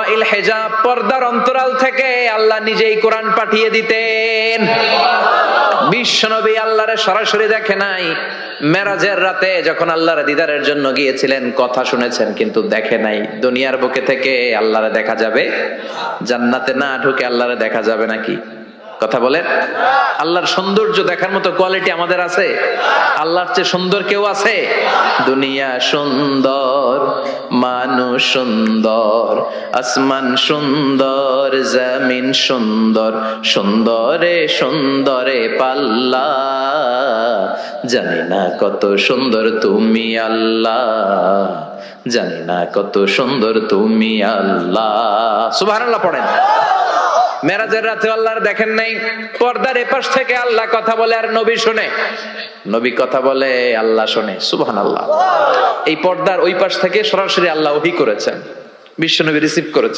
ওয়ারাইল হিজাব, পর্দার অন্তরাল থেকে আল্লাহ নিজেই কোরআন পাঠিয়ে দিতেন। বিশ্বনবী আল্লাহরে সরাসরি দেখে নাই। মেরাজের রাতে যখন আল্লাহর দিদারের জন্য গিয়েছিলেন, কথা শুনেছেন কিন্তু দেখে নাই। দুনিয়ার বুকে থেকে আল্লাহরে দেখা যাবে? জান্নাতে না ঢুকে আল্লাহরে দেখা যাবে নাকি? কথা বলেন। আল্লাহর সৌন্দর্য দেখার মতো কোয়ালিটি আমাদের আছে? আল্লাহর চেয়ে সুন্দর কেউ আছে? দুনিয়া সুন্দর, মানুষ সুন্দর, আসমান সুন্দর, জমিন সুন্দর, সুন্দরে সুন্দরে পাল্লা, জানি না কত সুন্দর তুমি আল্লাহ, জানি না কত সুন্দর তুমি আল্লাহ। সুবহানাল্লাহ পড়েন। মেরাজের রাতে আল্লাহর দেখেন নাই, পর্দার এপাশ থেকে আল্লাহ কথা বলে আর নবী শুনে, নবী কথা বলে আল্লাহ শুনে। সুবহানাল্লাহ। এই পর্দার ওই পাশ থেকে সরাসরি আল্লাহ ওহী করেছেন, বিশ্বনবী রিসিভ করেছেন।